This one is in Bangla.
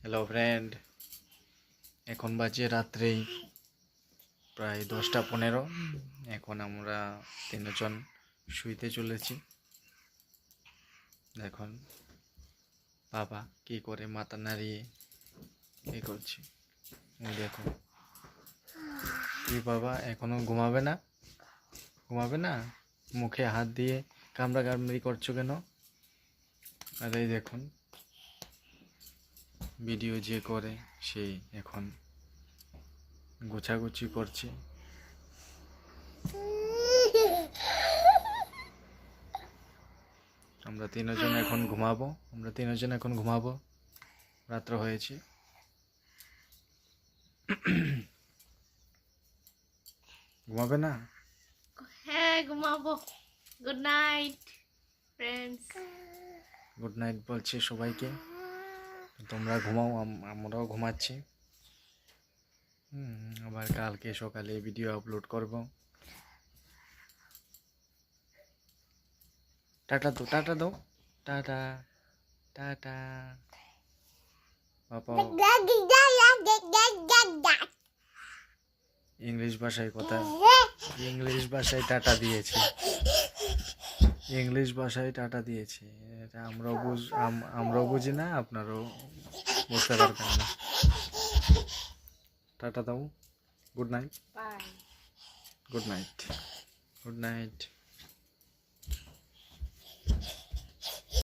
হ্যালো ফ্রেন্ড, এখন বাজে রাত্রে প্রায় 10টা 15। এখন আমরা তিনজন শুইতে চলেছি। দেখুন বাবা কি করে মাথা নাড়িয়ে কি করছে। দেখো তুই বাবা এখনো ঘুমাবে না? মুখে হাত দিয়ে কামড়া কামড়ি করছো কেন? আর এই দেখুন ভিডিও যে করে সে এখন গোছাগুছি করছে। আমরা তিনজন এখন ঘুমাবো। রাত্র হয়েছে। ঘুমাবে না? হ্যাঁ, ঘুমাবো। Good night friends. Good night বলছি সবাইকে। তোমরা ঘুমাও, আমরাও ঘুমাচ্ছি। আবার কালকে সকালে ভিডিও আপলোড করব। টাটা দাও টাটা টাটা বাবা। ইংলিশ ভাষায় টাটা দিয়েছে। এটা আমরাও বুঝি না, আপনারাও বুঝতে পারবেন না। টাটা দাও। Good night. Bye. Good night.